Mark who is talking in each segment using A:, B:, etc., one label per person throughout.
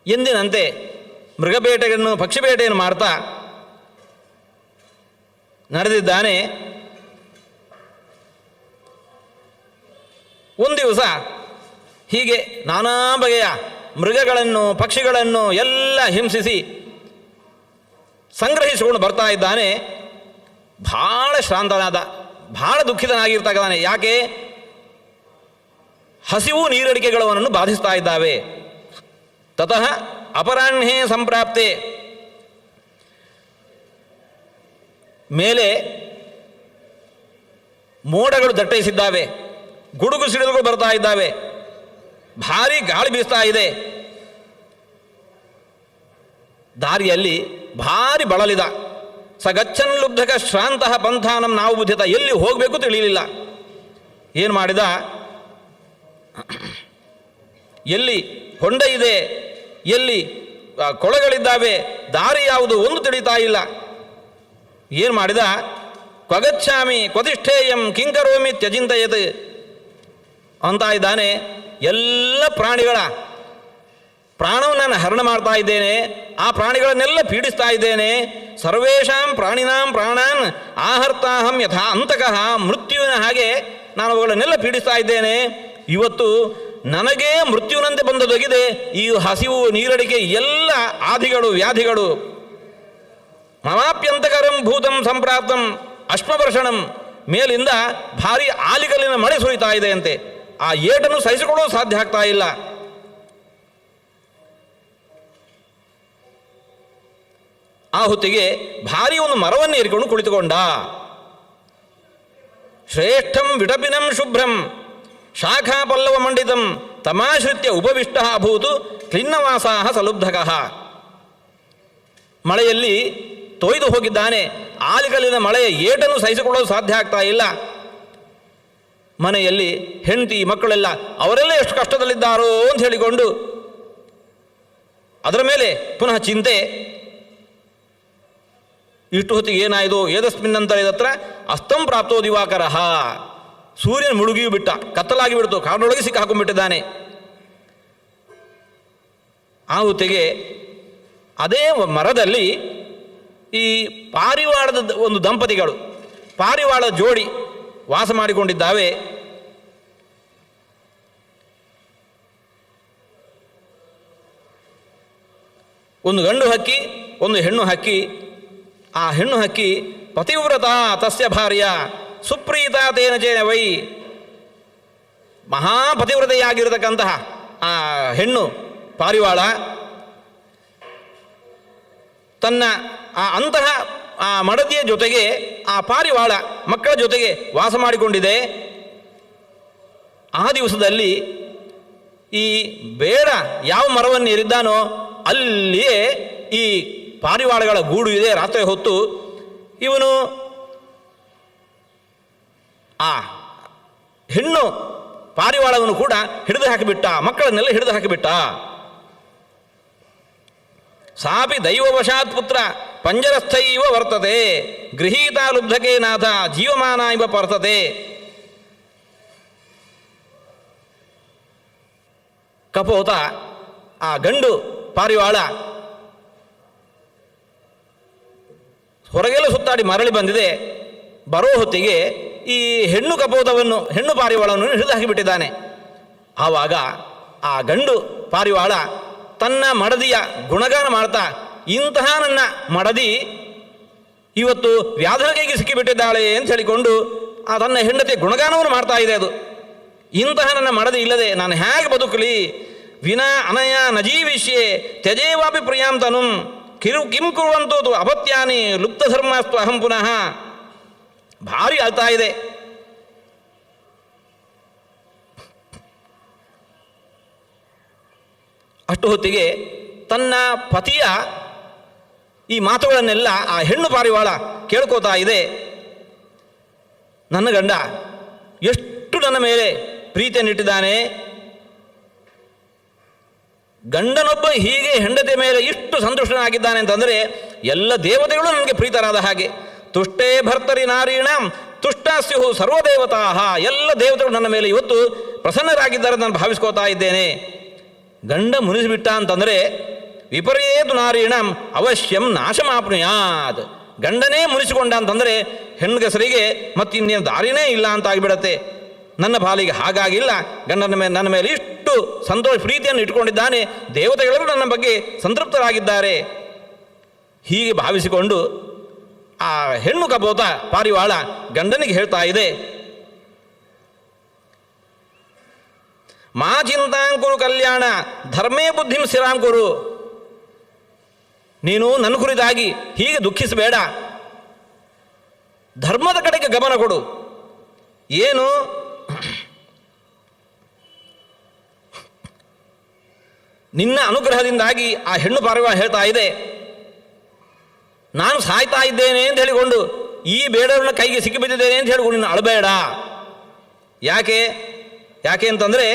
A: ಎಂದಿನಂತೆ ಮೃಗಬೇಟೆಯನ್ನು ಪಕ್ಷಿಬೇಟೆಯನ್ನು ಮಾಡ್ತಾ ನಡೆದಿದ್ದಾನೆ. ಒಂದು ದಿವಸ ಹೀಗೆ ನಾನಾ ಬಗೆಯ ಮೃಗಗಳನ್ನು ಪಕ್ಷಿಗಳನ್ನು ಎಲ್ಲ ಹಿಂಸಿಸಿ ಸಂಗ್ರಹಿಸಿಕೊಂಡು ಬರ್ತಾ ಇದ್ದಾನೆ. ಭಾಳ ಶ್ರಾಂತನಾದ, ಭಾಳ ದುಃಖಿತನಾಗಿರ್ತಕ್ಕಂತಾನೆ. ಯಾಕೆ? ಹಸಿವು ನೀರಡಿಕೆಗಳು ಬಾಧಿಸ್ತಾ ಇದ್ದಾವೆ. ತತಃ ಅಪರಾಹ್ಣೇ ಸಂಪ್ರಾಪ್ತೆ, ಮೇಲೆ ಮೋಡಗಳು ದಟ್ಟೈಸಿದ್ದಾವೆ, ಗುಡುಗು ಸಿಡಿಲುಗಳು ಬರ್ತಾ ಇದ್ದಾವೆ, ಭಾರೀ ಗಾಳಿ ಬೀಸ್ತಾ ಇದೆ. ದಾರಿಯಲ್ಲಿ ಭಾರಿ ಬಳಲಿದ. ಸ ಗಚ್ಚನ್ ಲುಬ್ಧಕ ಶ್ರಾಂತಃ ಪಂಥಾನಂ ನಾವು ಬುದ್ಧಿತ, ಎಲ್ಲಿ ಹೋಗಬೇಕು ತಿಳಿಯಲಿಲ್ಲ. ಏನು ಮಾಡಿದ? ಎಲ್ಲಿ ಹೊಂಡ ಇದೆ, ಎಲ್ಲಿ ಕೊಳಗಳಿದ್ದಾವೆ, ದಾರಿ ಯಾವುದು ಒಂದು ತಿಳಿತಾ ಇಲ್ಲ. ಏನು ಮಾಡಿದ? ಕ್ವಗಚ್ಛಾಮಿ ಕ್ವತಿಷ್ಠೇಯಂ ಕಿಂಕರೋಮಿ ತ್ಯಜಿಂತಯತ್ ಅಂತ ಇದ್ದಾನೆ. ಎಲ್ಲ ಪ್ರಾಣಿಗಳ ಪ್ರಾಣವನ್ನು ನಾನು ಹರಣ ಮಾಡ್ತಾ ಇದ್ದೇನೆ, ಆ ಪ್ರಾಣಿಗಳನ್ನೆಲ್ಲ ಪೀಡಿಸ್ತಾ ಇದ್ದೇನೆ. ಸರ್ವೇಷಾಂ ಪ್ರಾಣಿನಾಂ ಪ್ರಾಣಾನ್ ಆಹರ್ತಾಹಂ ಯಥಾ ಅಂತಕಃ, ಮೃತ್ಯುವಿನ ಹಾಗೆ ನಾನು ಅವುಗಳನ್ನೆಲ್ಲ ಪೀಡಿಸ್ತಾ ಇದ್ದೇನೆ. ಇವತ್ತು ನನಗೇ ಮೃತ್ಯುವಿನಂತೆ ಬಂದದೊಗಿದೆ ಈ ಹಸಿವು ನೀರಡಿಕೆ ಎಲ್ಲ ಆದಿಗಳು ವ್ಯಾಧಿಗಳು. ಮಮಾಪ್ಯಂತಕರಂ ಭೂತಂ ಸಂಪ್ರಾಪ್ತಂ ಅಶ್ಮವರ್ಷಣಂ, ಮೇಲಿಂದ ಭಾರಿ ಆಲಿಕಲ್ಲಿನ ಮಳೆ ಸುರಿತಾ ಇದೆ ಅಂತೆ. ಆ ಏಟನ್ನು ಸಹಿಸಿಕೊಳ್ಳೋದು ಸಾಧ್ಯ ಆಗ್ತಾ ಇಲ್ಲ. ಆ ಹೊತ್ತಿಗೆ ಭಾರಿ ಒಂದು ಮರವನ್ನು ಏರಿಕೊಂಡು ಕುಳಿತುಕೊಂಡ. ಶ್ರೇಷ್ಠಂ ವಿಟಪಿನಂ ಶುಭ್ರಂ ಶಾಖಾ ಪಲ್ಲವ ಮಂಡಿತಂ ತಮಾಶ್ರಿತ್ಯ ಉಪವಿಷ್ಟ ಅಭೂತು ಕ್ಲಿನ್ನವಾಸಾಹ ಸಲುಬ್ಧಕಃ. ಮಳೆಯಲ್ಲಿ ತೊಯ್ದು ಹೋಗಿದ್ದಾನೆ. ಆಲಿಕಲ್ಲಿನ ಮಳೆಯ ಏಟನ್ನು ಸಹಿಸಿಕೊಳ್ಳೋದು ಸಾಧ್ಯ ಆಗ್ತಾ ಇಲ್ಲ. ಮನೆಯಲ್ಲಿ ಹೆಂಡತಿ ಮಕ್ಕಳೆಲ್ಲ ಅವರೆಲ್ಲ ಎಷ್ಟು ಕಷ್ಟದಲ್ಲಿದ್ದಾರೋ ಅಂತ ಹೇಳಿಕೊಂಡು ಅದರ ಮೇಲೆ ಪುನಃ ಚಿಂತೆ. ಇಷ್ಟು ಹೊತ್ತಿಗೆ ಏನಾಯಿತು? ಏದಸ್ಮಿನ್ನಂತರ ಇದತ್ರ ಅಸ್ತಂ ಪ್ರಾಪ್ತೋ ದಿವಾಕರಃ, ಸೂರ್ಯನ ಮುಳುಗಿಯೂ ಬಿಟ್ಟ, ಕತ್ತಲಾಗಿ ಬಿಡ್ತು, ಕಾಡಿನೊಳಗೆ ಸಿಕ್ಕಿ ಹಾಕೊಂಡ್ಬಿಟ್ಟಿದ್ದಾನೆ. ಆ ಹೊತ್ತಿಗೆ ಅದೇ ಮರದಲ್ಲಿ ಈ ಪಾರಿವಾಳದ ಒಂದು ದಂಪತಿಗಳು, ಪಾರಿವಾಳ ಜೋಡಿ ವಾಸ ಮಾಡಿಕೊಂಡಿದ್ದಾವೆ. ಒಂದು ಗಂಡು ಹಕ್ಕಿ, ಒಂದು ಹೆಣ್ಣು ಹಕ್ಕಿ. ಆ ಹೆಣ್ಣು ಹಕ್ಕಿ ಪತಿವ್ರತ ತಸ್ಯ ಭಾರ್ಯ ಸುಪ್ರೀತ ತೇನ ಚೇನ ವೈ, ಮಹಾಪತಿವ್ರತೆಯಾಗಿರತಕ್ಕಂತಹ ಆ ಹೆಣ್ಣು ಪಾರಿವಾಳ ತನ್ನ ಅಂತಹ ಆ ಮಡದಿಯ ಜೊತೆಗೆ ಆ ಪಾರಿವಾಳ ಮಕ್ಕಳ ಜೊತೆಗೆ ವಾಸ ಮಾಡಿಕೊಂಡಿದೆ. ಆ ದಿವಸದಲ್ಲಿ ಈ ಬೇಡ ಯಾವ ಮರವನ್ನು ಏರಿದ್ದಾನೋ ಅಲ್ಲಿಯೇ ಈ ಪಾರಿವಾಳಗಳ ಗೂಡು ಇದೆ. ರಾತ್ರಿ ಹೊತ್ತು ಇವನು ಆ ಹೆಣ್ಣು ಪಾರಿವಾಳವನ್ನು ಕೂಡ ಹಿಡಿದು ಹಾಕಿಬಿಟ್ಟ, ಮಕ್ಕಳನ್ನೆಲ್ಲ ಹಿಡಿದು ಹಾಕಿಬಿಟ್ಟ. ಸಾಪಿ ದೈವವಶಾತ್ ಪುತ್ರ ಪಂಜರಸ್ಥೈವ ವರ್ತತೆ ಗೃಹೀತ ಲುಬ್ಧಕೆ ನಾಥ ಜೀವಮಾನ ಇವ ಪರ್ತತೆ. ಕಪೋತ ಆ ಗಂಡು ಪಾರಿವಾಳ ಹೊರಗೆಲ್ಲ ಸುತ್ತಾಡಿ ಮರಳಿ ಬಂದಿದೆ. ಬರೋ ಹೊತ್ತಿಗೆ ಈ ಹೆಣ್ಣು ಕಪೋತವನ್ನು, ಹೆಣ್ಣು ಪಾರಿವಾಳವನ್ನು ಹಿಡಿದು ಹಾಕಿಬಿಟ್ಟಿದ್ದಾನೆ. ಆವಾಗ ಆ ಗಂಡು ಪಾರಿವಾಳ ತನ್ನ ಮಡದಿಯ ಗುಣಗಾನ ಮಾಡ್ತಾ, ಇಂತಹ ನನ್ನ ಮಡದಿ ಇವತ್ತು ವ್ಯಾಧನ ಕೈಗೆ ಸಿಕ್ಕಿಬಿಟ್ಟಿದ್ದಾಳೆ ಅಂತ ಹೇಳಿಕೊಂಡು ಆ ತನ್ನ ಹೆಂಡತಿಯ ಗುಣಗಾನವನ್ನು ಮಾಡ್ತಾ ಇದೆ. ಅದು ಇಂತಹ ನನ್ನ ಮಡದಿ ಇಲ್ಲದೆ ನಾನು ಹೇಗೆ ಬದುಕಲಿ? ವಿನಾ ಅನಯ ನಜೀವಿಷ್ಯೆ ತ್ಯಜೇವಾಪಿ ಪ್ರಿಯಾಂ ತನುಂ ಕಿಂ ಕುರುವಂತೋದು ಅಪತ್ಯಾನಿ ಲುಪ್ತಧರ್ಮಸ್ತು ಅಹಂ ಪುನಃ. ಭಾರಿ ಅಳ್ತಾ ಇದೆ. ಅಷ್ಟು ಹೊತ್ತಿಗೆ ತನ್ನ ಪತಿಯ ಈ ಮಾತುಗಳನ್ನೆಲ್ಲ ಆ ಹೆಣ್ಣು ಪಾರಿವಾಳ ಕೇಳ್ಕೋತಾ ಇದೆ. ನನ್ನ ಗಂಡ ಎಷ್ಟು ನನ್ನ ಮೇಲೆ ಪ್ರೀತಿಯನ್ನಿಟ್ಟಿದ್ದಾನೆ, ಗಂಡನೊಬ್ಬ ಹೀಗೆ ಹೆಂಡತಿಯ ಮೇಲೆ ಇಷ್ಟು ಸಂತುಷ್ಟನಾಗಿದ್ದಾನೆ ಅಂತಂದರೆ ಎಲ್ಲ ದೇವತೆಗಳು ನನಗೆ ಪ್ರೀತರಾದ ಹಾಗೆ. ತುಷ್ಟೇ ಭರ್ತರಿ ನಾರೀಣ ತುಷ್ಟಾಸ್ಯು ಸರ್ವದೇವತಾ, ಎಲ್ಲ ದೇವತೆಗಳು ನನ್ನ ಮೇಲೆ ಇವತ್ತು ಪ್ರಸನ್ನರಾಗಿದ್ದಾರೆ ನಾನು ಭಾವಿಸ್ಕೋತಾ ಇದ್ದೇನೆ. ಗಂಡ ಮುನಿಸಿಬಿಟ್ಟ ಅಂತಂದರೆ ವಿಪರ್ಯೇತು ನಾರೀಣಂ ಅವಶ್ಯಂ ನಾಶಮಾಪ್ನುಯಾತ್. ಗಂಡನೇ ಮುನಿಸಿಕೊಂಡ ಅಂತಂದರೆ ಹೆಣ್ಗಸರಿಗೆ ಮತ್ತಿನ್ನೇನು ದಾರಿನೇ ಇಲ್ಲ ಅಂತ ಆಗಿಬಿಡತ್ತೆ. ನನ್ನ ಪಾಲಿಗೆ ಹಾಗಾಗಿಲ್ಲ, ನನ್ನ ಮೇಲೆ ಇಷ್ಟು ಸಂತೋಷ ಪ್ರೀತಿಯನ್ನು ಇಟ್ಕೊಂಡಿದ್ದಾನೆ, ದೇವತೆಗಳು ನನ್ನ ಬಗ್ಗೆ ಸಂತೃಪ್ತರಾಗಿದ್ದಾರೆ. ಹೀಗೆ ಭಾವಿಸಿಕೊಂಡು ಆ ಹೆಣ್ಣು ಕಪೋತ ಪಾರಿವಾಳ ಗಂಡನಿಗೆ ಹೇಳ್ತಾ ಇದೆ, ಮಾ ಚಿಂತಾಂಕುರು ಕಲ್ಯಾಣ ಧರ್ಮೇ ಬುದ್ಧಿಂ ಸ್ಥಿರಾಂಕುರು. ನೀನು ನನ್ನ ಕುರಿತಾಗಿ ಹೀಗೆ ದುಃಖಿಸಬೇಡ, ಧರ್ಮದ ಕಡೆಗೆ ಗಮನ ಕೊಡು. ಏನು ನಿನ್ನ ಅನುಗ್ರಹದಿಂದಾಗಿ ಆ ಹೆಣ್ಣು ಪಾರಿವಾಳ ಹೇಳ್ತಾ ಇದೆ, ನಾನು ಸಾಯ್ತಾ ಇದ್ದೇನೆ ಅಂತ ಹೇಳಿಕೊಂಡು ಈ ಬೇಡರನ್ನ ಕೈಗೆ ಸಿಕ್ಕಿಬಿದ್ದಿದ್ದೇನೆ ಅಂತ ಹೇಳಿಕೊಂಡು ನೀನು ಅಳಬೇಡ. ಯಾಕೆ ಅಂತಂದರೆ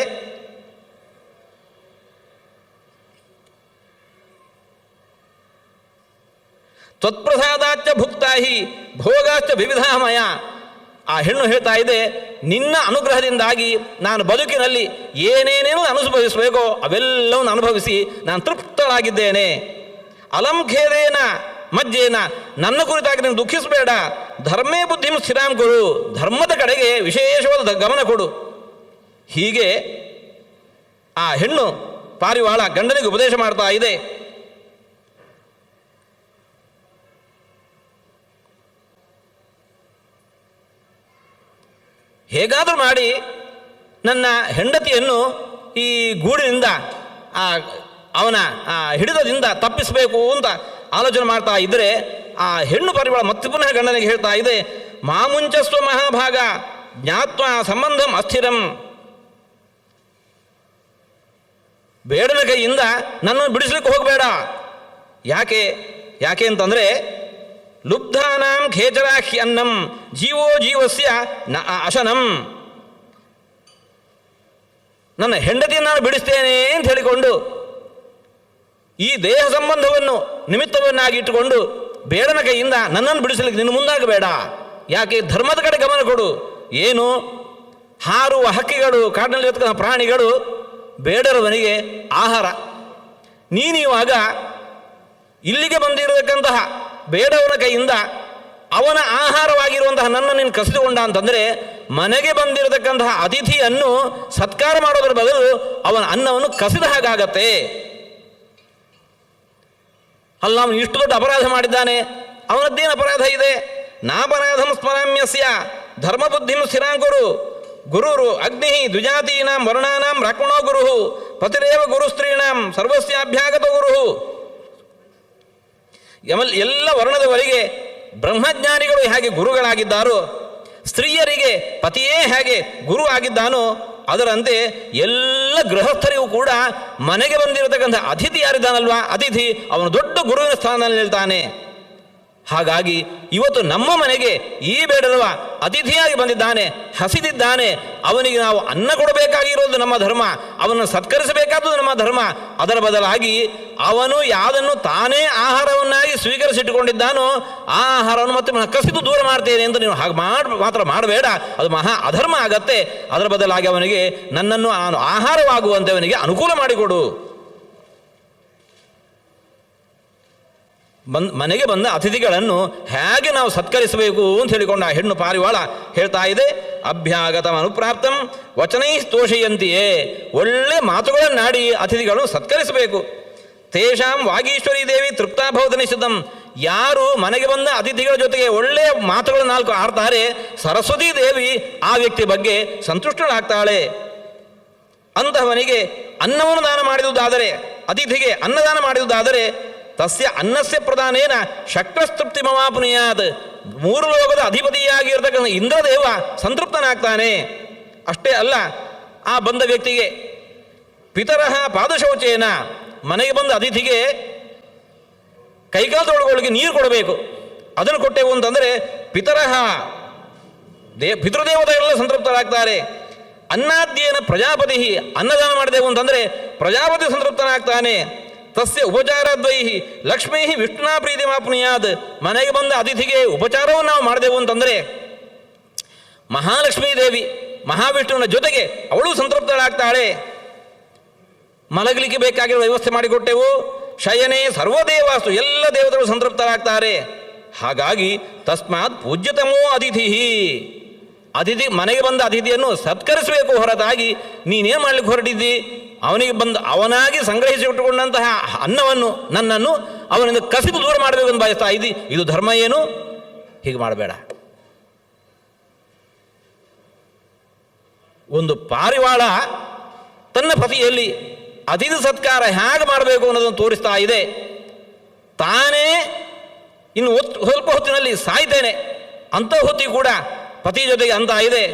A: ತ್ವತ್ಪ್ರಸಾದಾಚ್ಚ ಭುಕ್ತಾಹಿ ಭೋಗಾಶ್ಚ ವಿವಿಧಾಮಯ. ಆ ಹೆಣ್ಣು ಹೇಳ್ತಾ ಇದೆ, ನಿನ್ನ ಅನುಗ್ರಹದಿಂದಾಗಿ ನಾನು ಬದುಕಿನಲ್ಲಿ ಏನೇನೇನು ಅನುಭವಿಸಬೇಕೋ ಅವೆಲ್ಲವನ್ನು ಅನುಭವಿಸಿ ನಾನು ತೃಪ್ತಳಾಗಿದ್ದೇನೆ. ಅಲಂಖೇದೇನ ಮಜ್ಜೇನ, ನನ್ನ ಕುರಿತಾಗಿ ನೀನು ದುಃಖಿಸಬೇಡ. ಧರ್ಮೇ ಬುದ್ಧಿಂ ಸ್ಥಿರಾಂ ಕೊಡು, ಧರ್ಮದ ಕಡೆಗೆ ವಿಶೇಷವಾದ ಗಮನ ಕೊಡು. ಹೀಗೆ ಆ ಹೆಣ್ಣು ಪಾರಿವಾಳ ಗಂಡನಿಗೆ ಉಪದೇಶ ಮಾಡ್ತಾ ಇದೆ. ಹೇಗಾದರೂ ಮಾಡಿ ನನ್ನ ಹೆಂಡತಿಯನ್ನು ಈ ಗೂಡಿನಿಂದ ಅವನ ಹಿಡಿತದಿಂದ ತಪ್ಪಿಸಬೇಕು ಅಂತ ಆಲೋಚನೆ ಮಾಡ್ತಾ ಇದ್ದರೆ ಆ ಹೆಣ್ಣು ಪಾರಿವಾಳ ಮತ್ತೆ ಪುನಃ ಗಂಡನಿಗೆ ಹೇಳ್ತಾ ಇದೆ, ಮಾಮುಂಚಸ್ವ ಮಹಾಭಾಗ ಜ್ಞಾತ್ವ ಸಂಬಂಧಂ ಅಸ್ಥಿರಂ. ಬೇಡನ ಕೈಯಿಂದ ನನ್ನನ್ನು ಬಿಡಿಸ್ಲಿಕ್ಕೆ ಹೋಗಬೇಡ. ಯಾಕೆ ಅಂತಂದರೆ ಲುಬ್ಧಾನಾಂ ಖೇಚರಾಹಿ ಅನ್ನಂ ಜೀವೋ ಜೀವಸ್ಯ ನ ಅಶನಂ. ನನ್ನ ಹೆಂಡತಿಯನ್ನು ನಾನು ಬಿಡಿಸ್ತೇನೆ ಅಂತ ಹೇಳಿಕೊಂಡು ಈ ದೇಹ ಸಂಬಂಧವನ್ನು ನಿಮಿತ್ತವನ್ನಾಗಿ ಇಟ್ಟುಕೊಂಡು ಬೇಡನ ಕೈಯಿಂದ ನನ್ನನ್ನು ಬಿಡಿಸಲಿಕ್ಕೆ ನಿನ್ನ ಮುಂದಾಗಬೇಡ. ಯಾಕೆ? ಧರ್ಮದ ಕಡೆ ಗಮನ ಕೊಡು. ಏನು ಹಾರುವ ಹಕ್ಕಿಗಳು, ಕಾಡಿನಲ್ಲಿ ಇರ್ತಕ್ಕಂಥ ಪ್ರಾಣಿಗಳು ಬೇಡರವನಿಗೆ ಆಹಾರ. ನೀನಿವಾಗ ಇಲ್ಲಿಗೆ ಬಂದಿರತಕ್ಕಂತಹ ಬೇಡವನ ಕೈಯಿಂದ ಅವನ ಆಹಾರವಾಗಿರುವಂತಹ ನನ್ನ ನೀನು ಕಸಿದುಕೊಂಡ ಅಂತಂದರೆ ಮನೆಗೆ ಬಂದಿರತಕ್ಕಂತಹ ಅತಿಥಿಯನ್ನು ಸತ್ಕಾರ ಮಾಡೋದ್ರ ಬದಲು ಅವನ ಅನ್ನವನ್ನು ಕಸಿದ ಹಾಗಾಗತ್ತೆ. ಅಲ್ಲ, ಅವನು ಇಷ್ಟು ದೊಡ್ಡ ಅಪರಾಧ ಮಾಡಿದ್ದಾನೆ, ಅವನದ್ದೇನು ಅಪರಾಧ ಇದೆ? ನಾಪರಾಧಂ ಸ್ಮರಾಮ್ಯಸ್ಯ ಧರ್ಮಬುದ್ಧಿಂ ಸ್ಥಿರಾಂಕುರು ಗುರುರು ಅಗ್ನಿ ದ್ವಿಜಾತೀನಾಂ ವರ್ಣಾನಾಂ ರಾಕ್ಮಣೋ ಗುರು ಪತಿರೇವ ಗುರುಸ್ತ್ರೀಣಾಂ ಸರ್ವಸ್ಯಾಭ್ಯಾಗತ ಗುರು. ಎಲ್ಲ ವರ್ಣದವರಿಗೆ ಬ್ರಹ್ಮಜ್ಞಾನಿಗಳು ಹೇಗೆ ಗುರುಗಳಾಗಿದ್ದಾರೋ, ಸ್ತ್ರೀಯರಿಗೆ ಪತಿಯೇ ಹೇಗೆ ಗುರು ಆಗಿದ್ದಾನೋ, ಅದರಂತೆ ಎಲ್ಲ ಗೃಹಸ್ಥರಿಗೂ ಕೂಡ ಮನೆಗೆ ಬಂದಿರತಕ್ಕಂಥ ಅತಿಥಿ ಯಾರಿದ್ದಾನಲ್ವಾ, ಅತಿಥಿ ಅವನು ದೊಡ್ಡ ಗುರುವಿನ ಸ್ಥಾನದಲ್ಲಿ ನಿಲ್ತಾನೆ. ಹಾಗಾಗಿ ಇವತ್ತು ನಮ್ಮ ಮನೆಗೆ ಈ ಬೇಡರವ ಅತಿಥಿಯಾಗಿ ಬಂದಿದ್ದಾನೆ, ಹಸಿದಿದ್ದಾನೆ. ಅವನಿಗೆ ನಾವು ಅನ್ನ ಕೊಡಬೇಕಾಗಿರೋದು ನಮ್ಮ ಧರ್ಮ, ಅವನನ್ನು ಸತ್ಕರಿಸಬೇಕಾದದ್ದು ನಮ್ಮ ಧರ್ಮ. ಅದರ ಬದಲಾಗಿ ಅವನು ಯಾವುದನ್ನು ತಾನೇ ಆಹಾರವನ್ನಾಗಿ ಸ್ವೀಕರಿಸಿಟ್ಟುಕೊಂಡಿದ್ದಾನೋ ಆ ಆಹಾರವನ್ನು ಮತ್ತೆ ಕಸಿದು ದೂರ ಮಾಡ್ತೇನೆ ಅಂತ ನೀವು ಹಾಗೆ ಮಾತ್ರ ಮಾಡಬೇಡ, ಅದು ಮಹಾ ಅಧರ್ಮ ಆಗತ್ತೆ. ಅದರ ಬದಲಾಗಿ ಅವನಿಗೆ ನನ್ನನ್ನು ಆಹಾರವಾಗುವಂತೆ ಅವನಿಗೆ ಅನುಕೂಲ ಮಾಡಿಕೊಡು. ಮನೆಗೆ ಬಂದ ಅತಿಥಿಗಳನ್ನು ಹೇಗೆ ನಾವು ಸತ್ಕರಿಸಬೇಕು ಅಂತ ಹೇಳಿಕೊಂಡು ಆ ಹೆಣ್ಣು ಪಾರಿವಾಳ ಹೇಳ್ತಾ ಇದೆ. ಅಭ್ಯಾಗತಂ ಅನುಪ್ರಾಪ್ತಂ ವಚನೈ ತೋಷಯಂತಿಯೇ, ಒಳ್ಳೆ ಮಾತುಗಳನ್ನಾಡಿ ಅತಿಥಿಗಳನ್ನು ಸತ್ಕರಿಸಬೇಕು. ತೇಷಾಂ ವಾಗೀಶ್ವರಿ ದೇವಿ ತೃಪ್ತಾಭವತ ನಿಷಿತಂ. ಯಾರು ಮನೆಗೆ ಬಂದ ಅತಿಥಿಗಳ ಜೊತೆಗೆ ಒಳ್ಳೆಯ ಮಾತುಗಳು ನಾಲ್ಕು ಆಡ್ತಾರೆ, ಸರಸ್ವತೀ ದೇವಿ ಆ ವ್ಯಕ್ತಿ ಬಗ್ಗೆ ಸಂತುಷ್ಟಳಾಗ್ತಾಳೆ. ಅಂತಹವನಿಗೆ ಅನ್ನವನ್ನು ದಾನ ಮಾಡಿದುದಾದರೆ, ಅತಿಥಿಗೆ ಅನ್ನದಾನ ಮಾಡಿದುದಾದರೆ ತಸ್ಯ ಅನ್ನಸ್ಯ ಪ್ರಧಾನೇನ ಶಕ್ರಸ್ತೃಪ್ತಿ ಮಮಾಪುನಿಯಾತ್. ಮೂರು ಲೋಕದ ಅಧಿಪತಿಯಾಗಿರ್ತಕ್ಕಂಥ ಇಂದ್ರದೇವ ಸಂತೃಪ್ತನಾಗ್ತಾನೆ. ಅಷ್ಟೇ ಅಲ್ಲ, ಆ ಬಂದ ವ್ಯಕ್ತಿಗೆ ಪಿತರಹ ಪಾದಶೌಚೇನ, ಮನೆಗೆ ಬಂದ ಅತಿಥಿಗೆ ಕೈಕಾಲು ತೊಳ್ಕೊಳ್ಳಿಕ್ಕೆ ನೀರು ಕೊಡಬೇಕು. ಅದನ್ನು ಕೊಟ್ಟೆವು ಅಂತಂದರೆ ಪಿತರಹ ಪಿತೃದೇವತೆಗಳೆಲ್ಲ ಸಂತೃಪ್ತರಾಗ್ತಾರೆ. ಅನ್ನಾದ್ಯೇನ ಪ್ರಜಾಪತಿ, ಅನ್ನದಾನ ಮಾಡಿದೆವು ಅಂತಂದರೆ ಪ್ರಜಾಪತಿ ಸಂತೃಪ್ತನಾಗ್ತಾನೆ. ತಸ್ಯ ಉಪಚಾರದ್ವೈ ಲಕ್ಷ್ಮೀ ವಿಷ್ಣುನಾ ಪ್ರೀತಿ ಮಾಪ್ನುಯಾತ್. ಮನೆಗೆ ಬಂದ ಅತಿಥಿಗೆ ಉಪಚಾರವನ್ನು ನಾವು ಮಾಡಿದೆವು ಅಂತಂದರೆ ಮಹಾಲಕ್ಷ್ಮೀ ದೇವಿ ಮಹಾವಿಷ್ಣುವಿನ ಜೊತೆಗೆ ಅವಳು ಸಂತೃಪ್ತಳಾಗ್ತಾಳೆ. ಮಲಗಲಿಕ್ಕೆ ಬೇಕಾಗಿರೋ ವ್ಯವಸ್ಥೆ ಮಾಡಿಕೊಟ್ಟೆವು, ಶಯನೇ ಸರ್ವದೇವಾಸ್ತು, ಎಲ್ಲ ದೇವತೆಗಳು ಸಂತೃಪ್ತರಾಗ್ತಾರೆ. ಹಾಗಾಗಿ ತಸ್ಮಾತ್ ಪೂಜ್ಯತಮೋ ಅತಿಥಿ, ಅತಿಥಿ ಮನೆಗೆ ಬಂದ ಅತಿಥಿಯನ್ನು ಸತ್ಕರಿಸಬೇಕು ಹೊರತಾಗಿ ನೀನೇನು ಮಾಡ್ಲಿಕ್ಕೆ ಹೊರಟಿದ್ದಿ? ಅವನಿಗೆ ಅವನಾಗಿ ಸಂಗ್ರಹಿಸಿಟ್ಟುಕೊಂಡಂತಹ ಅನ್ನವನ್ನು ನನ್ನನ್ನು ಅವನಿಂದ ಕಸಿದು ದೂರ ಮಾಡಬೇಕು ಅಂತ ಬಯಸ್ತಾ ಇದ್ದಿ. ಇದು ಧರ್ಮ ಏನು? ಹೀಗೆ ಮಾಡಬೇಡ. ಒಂದು ಪಾರಿವಾಳ ತನ್ನ ಪತಿಯಲ್ಲಿ ಅತಿಥಿ ಸತ್ಕಾರ ಹೇಗೆ ಮಾಡಬೇಕು ಅನ್ನೋದನ್ನು ತೋರಿಸ್ತಾ ಇದೆ. ತಾನೇ ಇನ್ನು ಸ್ವಲ್ಪ ಹೊತ್ತಿನಲ್ಲಿ ಸಾಯ್ತೇನೆ ಅಂತ ಹೊತ್ತಿಗೆ ಕೂಡ ಪತಿ ಜೊತೆಗೆ ಅಂತ ಇದೆ.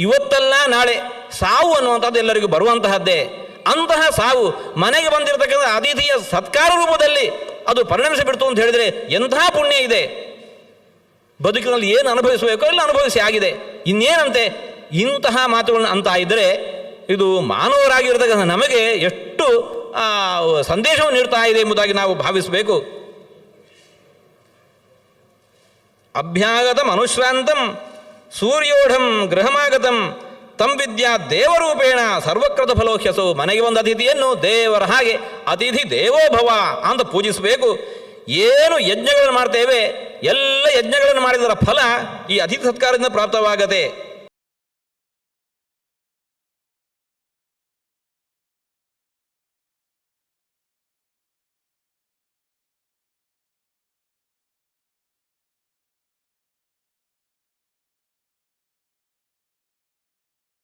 A: ಇವತ್ತಲ್ಲ ನಾಳೆ ಸಾವು ಅನ್ನುವಂಥದ್ದು ಎಲ್ಲರಿಗೂ ಬರುವಂತಹದ್ದೇ. ಅಂತಹ ಸಾವು ಮನೆಗೆ ಬಂದಿರತಕ್ಕಂಥ ಅತಿಥಿಯ ಸತ್ಕಾರ ರೂಪದಲ್ಲಿ ಅದು ಪರಿಣಮಿಸಿಬಿಡ್ತು ಅಂತ ಹೇಳಿದರೆ ಎಂಥ ಪುಣ್ಯ ಇದೆ. ಬದುಕಿನಲ್ಲಿ ಏನು ಅನುಭವಿಸಬೇಕೋ ಎಲ್ಲ ಅನುಭವಿಸಿ ಆಗಿದೆ, ಇನ್ನೇನಂತೆ? ಇಂತಹ ಮಾತುಗಳನ್ನು ಅಂತ ಇದ್ದರೆ ಇದು ಮಾನವರಾಗಿರತಕ್ಕಂಥ ನಮಗೆ ಎಷ್ಟು ಸಂದೇಶವನ್ನು ನೀಡ್ತಾ ಇದೆ ಎಂಬುದಾಗಿ ನಾವು ಭಾವಿಸಬೇಕು. ಅಭ್ಯಾಗತ ಮನುಶ್ರಾಂತಂ ಸೂರ್ಯೋಢಂ ಗೃಹಮಾಗತಂ ತಂ ವಿದ್ಯಾ ದೇವರೂಪೇಣ ಸರ್ವಕೃತ ಫಲೋಹ್ಯಸು. ಮನೆಗೆ ಒಂದು ಅತಿಥಿಯನ್ನು ದೇವರ ಹಾಗೆ ಅತಿಥಿ ದೇವೋಭವ ಅಂತ ಪೂಜಿಸಬೇಕು. ಏನು ಯಜ್ಞಗಳನ್ನು ಮಾಡ್ತೇವೆ, ಎಲ್ಲ ಯಜ್ಞಗಳನ್ನು ಮಾಡಿದರ ಫಲ ಈ ಅತಿಥಿ ಸತ್ಕಾರದಿಂದ ಪ್ರಾಪ್ತವಾಗತ್ತೆ.